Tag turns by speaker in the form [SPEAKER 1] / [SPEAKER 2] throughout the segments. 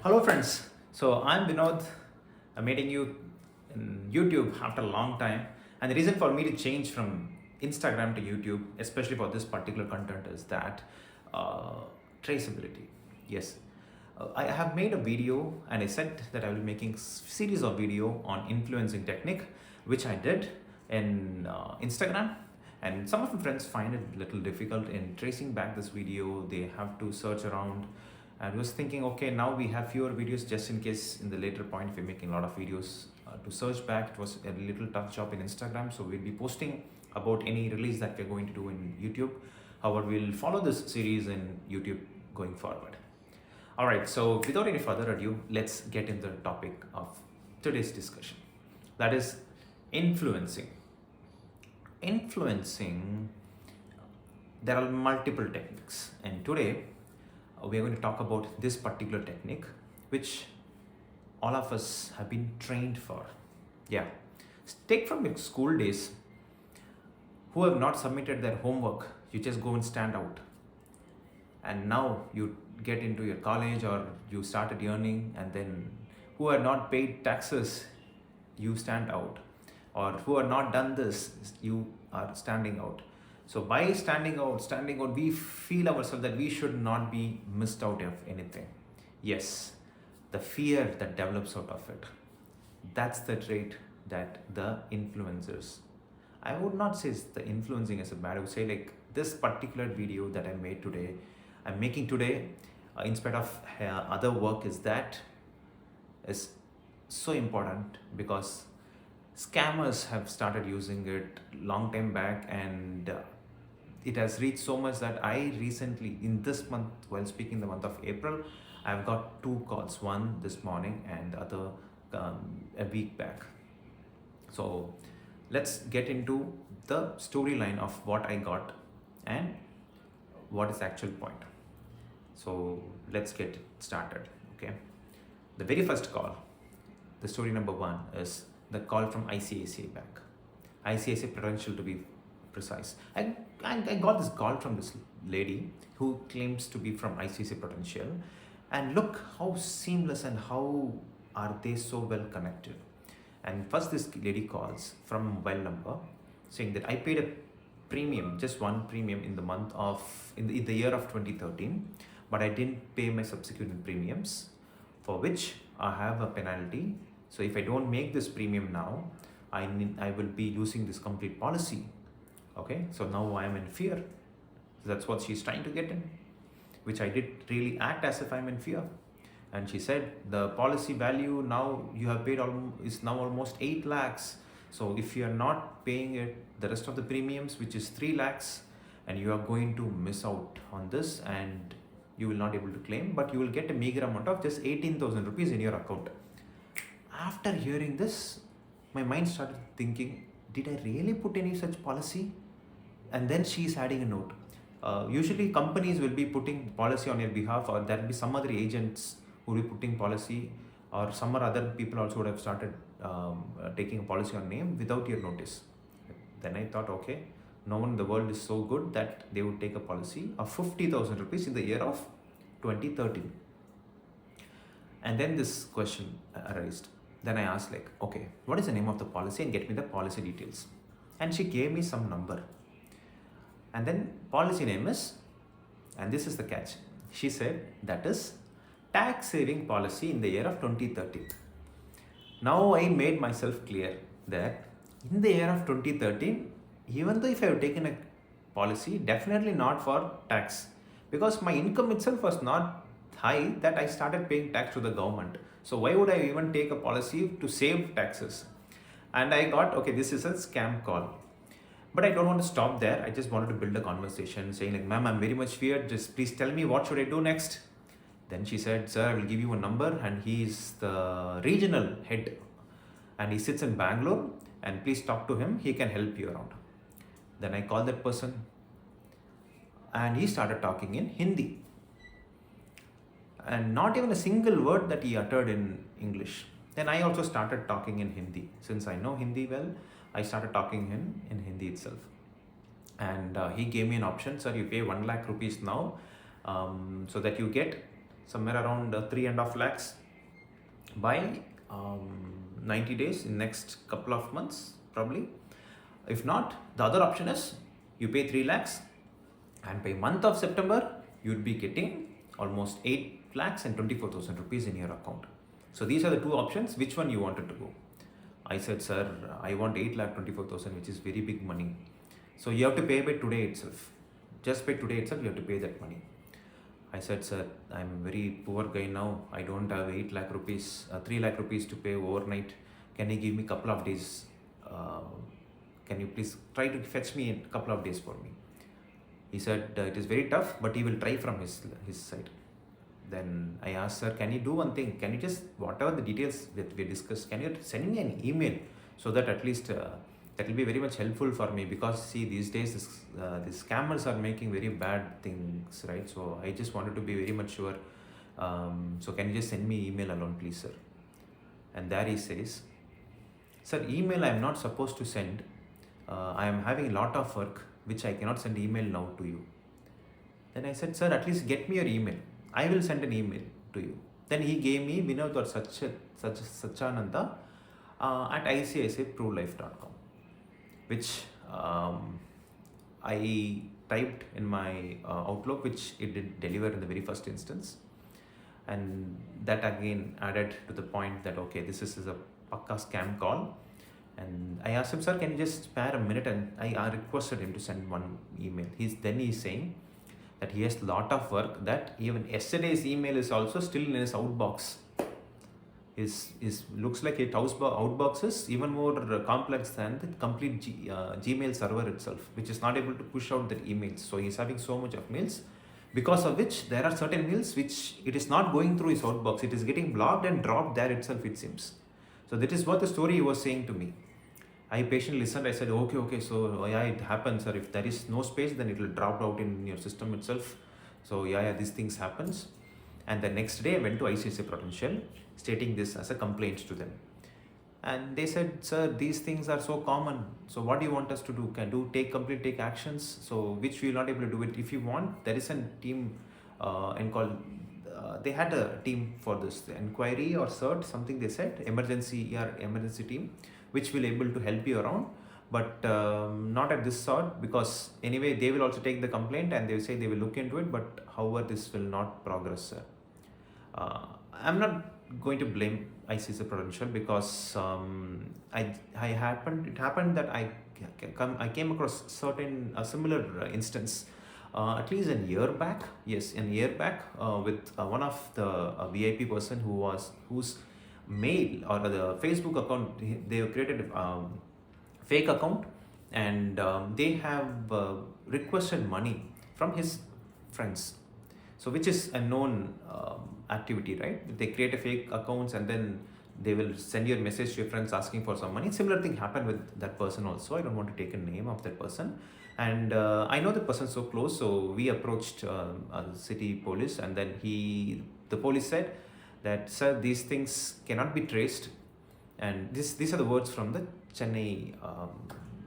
[SPEAKER 1] Hello, friends. So I'm Vinod. I'm meeting you in YouTube after a long time. And the reason for me to change from Instagram to YouTube, especially for this particular content, is that uh, traceability. Yes, I have made a video and I said that I will be making series of video on influencing technique, which I did in Instagram. And some of my friends find it a little difficult in tracing back this video. They have to search around and was thinking, okay, now we have fewer videos just in case in the later point if we're making a lot of videos to search back. It was a little tough job in Instagram, so we'll be posting about any release that we're going to do in YouTube. However, we'll follow this series in YouTube going forward. All right, so without any further ado, let's get into the topic of today's discussion. That is influencing. Influencing, there are multiple techniques, and today we are going to talk about this particular technique which all of us have been trained for. Yeah, take from your school days. Who have not submitted their homework, you just go and stand out. And now you get into your college or you started earning, and then who have not paid taxes, you stand out. Or who have not done this, you are standing out. So by standing out, we feel ourselves that we should not be missed out of anything. Yes, the fear that develops out of it. That's the trait that the influencers. I would not say the influencing is a bad. I would say like this particular video that I'm making today, in spite of other work, is so important because scammers have started using it long time back, and it has reached so much that I recently, in this month, while speaking the month of April, I've got two calls, one this morning and the other a week back. So let's get into the storyline of what I got and what is the actual point. So let's get started. Okay, the very first call, the story number one, is the call from ICICI Bank, ICICI Prudential to be precise. I got this call from this lady who claims to be from ICICI Prudential, and look how seamless and how are they so well connected. And first, this lady calls from a mobile number saying that I paid a premium, just one premium in the month of in the year of 2013, but I didn't pay my subsequent premiums, for which I have a penalty. So if I don't make this premium now, I will be losing this complete policy. Okay, so now I am in fear. So that's what she's trying to get in, which I did really act as if I'm in fear. And she said the policy value now you have paid is now almost 8 lakhs. So if you are not paying it, the rest of the premiums, which is 3 lakhs, and you are going to miss out on this, and you will not able to claim, but you will get a meager amount of just 18,000 rupees in your account. After hearing this, my mind started thinking, did I really put any such policy? And then she is adding a note. Usually companies will be putting policy on your behalf, or there will be some other agents who will be putting policy, or some or other people also would have started taking a policy on name without your notice. Then I thought, okay, no one in the world is so good that they would take a policy of 50,000 rupees in the year of 2013. And then this question arose. Then I asked like, okay, what is the name of the policy, and get me the policy details. And she gave me some number. And then policy name is, and this is the catch, she said that is tax saving policy in the year of 2013. Now I made myself clear that in the year of 2013, even though if I have taken a policy, definitely not for tax, because my income itself was not high that I started paying tax to the government. So why would I even take a policy to save taxes? And I got, okay, this is a scam call. But I don't want to stop there. I just wanted to build a conversation saying like, ma'am, I'm very much feared. Just please tell me what should I do next? Then she said, sir, I will give you a number, and he is the regional head and he sits in Bangalore, and please talk to him. He can help you around. Then I called that person and he started talking in Hindi. And not even a single word that he uttered in English. Then I also started talking in Hindi. Since I know Hindi well, I started talking in Hindi itself. And he gave me an option, sir, you pay 1 lakh rupees now, so that you get somewhere around 3.5 lakhs by 90 days in next couple of months probably. If not, the other option is you pay 3 lakhs and by month of September you'd be getting almost 8 lakhs and 24,000 rupees in your account. So these are the two options. Which one you wanted to go? I said, sir, I want 8 lakh 24,000, which is very big money. So you have to pay by today itself. Just by today itself, you have to pay that money. I said, sir, I'm a very poor guy now. I don't have 8 lakh rupees, 3 lakh rupees to pay overnight. Can you give me a couple of days? Can you please try to fetch me a couple of days for me? He said, it is very tough, but he will try from his side. Then I asked, sir, can you do one thing? Can you just, whatever the details that we discussed, can you send me an email so that at least that will be very much helpful for me, because see, these days these scammers are making very bad things, right? So I just wanted to be very much sure. So can you just send me email alone, please, sir? And there he says, sir, email I am not supposed to send. I am having a lot of work which I cannot send email now to you. Then I said, sir, at least get me your email. I will send an email to you. Then he gave me Vinod or Sachananda at icici-prolife.com, which I typed in my Outlook, which it did deliver in the very first instance. And that again added to the point that, okay, this is a pakka scam call. And I asked him, sir, can you just spare a minute? And I requested him to send one email. He's saying that he has a lot of work, that even yesterday's email is also still in his outbox. His looks like it outbox is even more complex than the complete Gmail server itself, which is not able to push out the emails. So he's having so much of mails, because of which there are certain mails which it is not going through his outbox. It is getting blocked and dropped there itself, it seems. So that is what the story he was saying to me. I patiently listened. I said, okay, so yeah, it happens, sir. If there is no space, then it will drop out in your system itself. So yeah, these things happens. And the next day I went to ICICI Prudential stating this as a complaint to them. And they said, sir, these things are so common. So what do you want us to do? Take actions? So which we will not able to do it. If you want, there is a team and called, they had a team for this, the inquiry or cert, something they said, emergency team, which will able to help you around, but not at this sort, because anyway they will also take the complaint and they will say they will look into it, but however this will not progress, sir. I'm not going to blame ICICI Prudential, because it happened that I came across a similar instance at least a year back, with one of the VIP person whose mail or the Facebook account, they have created fake account, and they have requested money from his friends. So which is a known activity, right? They create a fake accounts and then they will send you a message to your friends asking for some money. Similar thing happened with that person also. I don't want to take a name of that person. And I know the person so close, so we approached city police, and then the police said that, sir, these things cannot be traced. And these are the words from the Chennai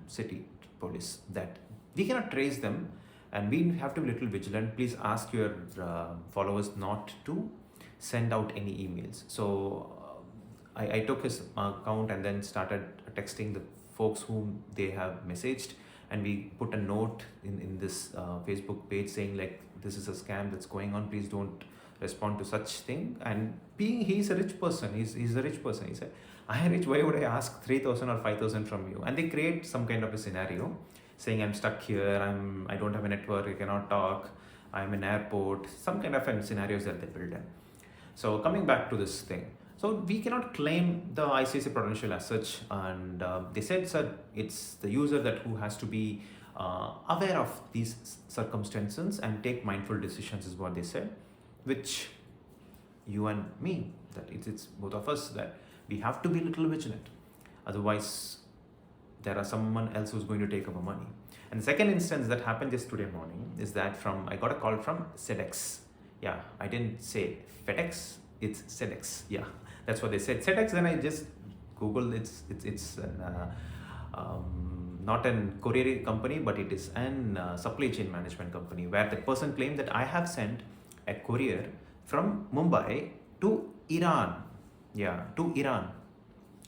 [SPEAKER 1] city police, that we cannot trace them and we have to be a little vigilant. Please ask your followers not to send out any emails. So I took his account and then started texting the folks whom they have messaged, and we put a note in this Facebook page saying, like, this is a scam that's going on, please don't respond to such thing. And he's a rich person, he's a rich person, he said, I am rich, why would I ask 3,000 or 5,000 from you? And they create some kind of a scenario saying, I'm stuck here, I don't have a network, I cannot talk, I'm in airport, some kind of scenarios that they build in. So coming back to this thing, so we cannot claim the ICICI Prudential as such, and they said, sir, it's the user who has to be aware of these circumstances and take mindful decisions, is what they said, which you and me, that it's both of us, that we have to be a little vigilant. Otherwise, there are someone else who's going to take our money. And the second instance that happened just today morning is that I got a call from SEDEX. Yeah, I didn't say FedEx, it's SEDEX. Yeah, that's what they said. SEDEX, then I just Googled, it's not a courier company, but it is an supply chain management company, where the person claimed that I have sent a courier from Mumbai to Iran. Yeah, to Iran.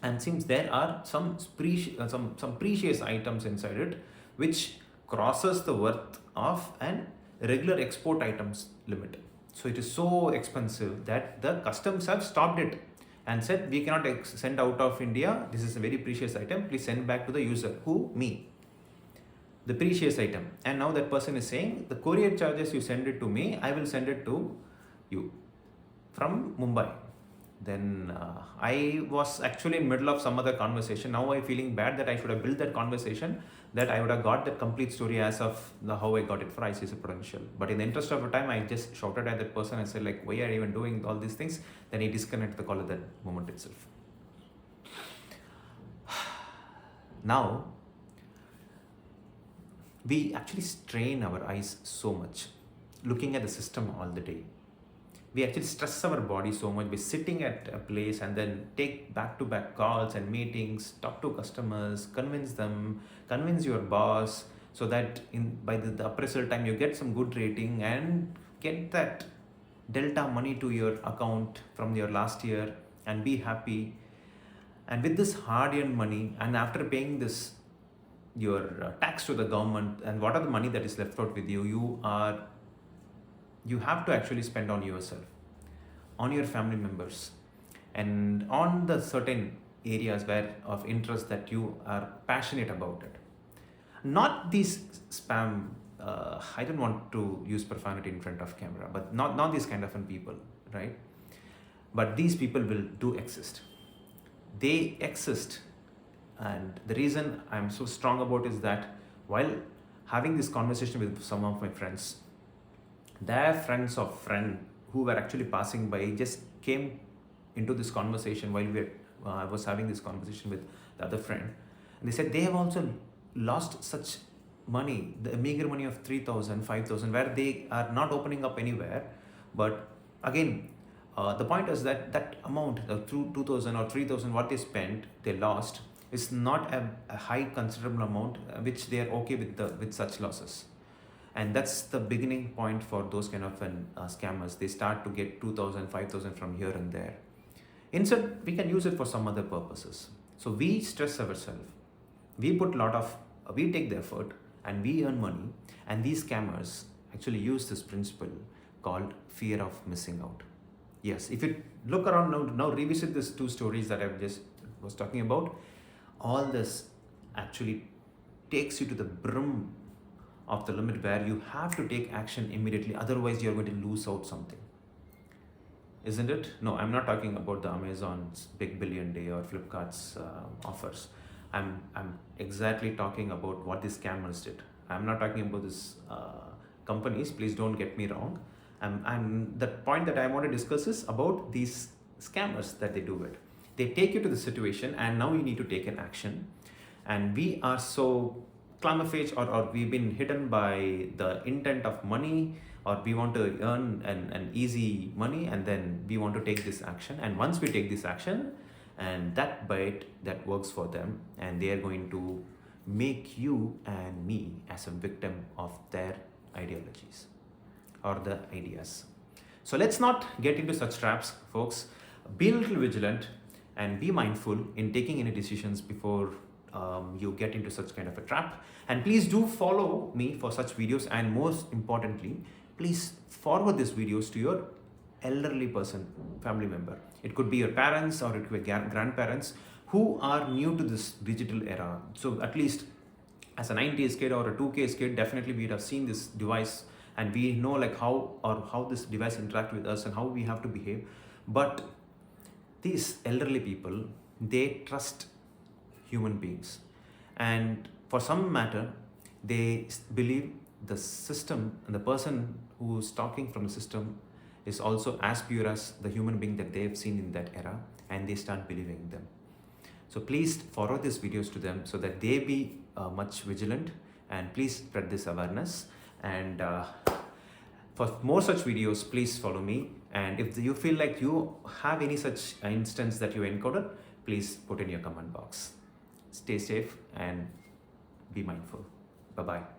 [SPEAKER 1] And seems there are some precious items inside it which crosses the worth of an regular export items limit. So it is so expensive that the customs have stopped it and said we cannot send out of India. This is a very precious item. Please send back to the user. Who? Me. The precious item. And now that person is saying the courier charges you send it to me, I will send it to you from Mumbai. Then I was actually in middle of some other conversation. Now I'm feeling bad that I should have built that conversation, that I would have got that complete story as of how I got it for ICICI Prudential. But in the interest of time, I just shouted at that person and said like, why are you even doing all these things? Then he disconnected the call at that moment itself. Now, we actually strain our eyes so much looking at the system all the day. We actually stress our body so much by sitting at a place and then take back-to-back calls and meetings, talk to customers, convince them, convince your boss, so that by the appraisal time you get some good rating and get that delta money to your account from your last year and be happy. And with this hard-earned money, and after paying this your tax to the government, and what are the money that is left out with you, you have to actually spend on yourself, on your family members, and on the certain areas where of interest that you are passionate about it. Not these spam, I don't want to use profanity in front of camera, but not these kind of people, right? But these people do exist. They exist. And the reason I'm so strong about is that while having this conversation with some of my friends, their friends of friend who were actually passing by just came into this conversation while I was having this conversation with the other friend. And they said they have also lost such money, the meager money of 3,000, 5,000, where they are not opening up anywhere. But again, the point is that amount, 2,000 or 3,000, what they spent, they lost, is not a high considerable amount which they are okay with such losses. And that's the beginning point for those kind of scammers. They start to get 2,000, 5,000 from here and there. Instead, we can use it for some other purposes. So we stress ourselves. We take the effort and we earn money. And these scammers actually use this principle called fear of missing out. Yes, if you look around now revisit these two stories that I just was talking about, all this actually takes you to the brim of the limit where you have to take action immediately, otherwise you're going to lose out something. Isn't it? No, I'm not talking about the Amazon's big billion day or Flipkart's offers. I'm exactly talking about what these scammers did. I'm not talking about these companies, please don't get me wrong. And the point that I want to discuss is about these scammers that they do it. They take you to the situation and now you need to take an action. And we are so climafage or we've been hidden by the intent of money, or we want to earn an easy money, and then we want to take this action. And once we take this action and that bite that works for them, and they are going to make you and me as a victim of their ideologies or the ideas. So let's not get into such traps, folks. Be a little vigilant and be mindful in taking any decisions before you get into such kind of a trap. And please do follow me for such videos, and most importantly, please forward these videos to your elderly person, family member. It could be your parents or it could be grandparents who are new to this digital era. So at least as a 90s kid or a 2K kid, definitely we'd have seen this device and we know like how this device interact with us and how we have to behave. But these elderly people, they trust human beings, and for some matter they believe the system and the person who is talking from the system is also as pure as the human being that they have seen in that era, and they start believing them. So please forward these videos to them so that they be much vigilant, and please spread this awareness. And for more such videos, please follow me. And if you feel like you have any such instance that you encountered, please put in your comment box. Stay safe and be mindful. Bye-bye.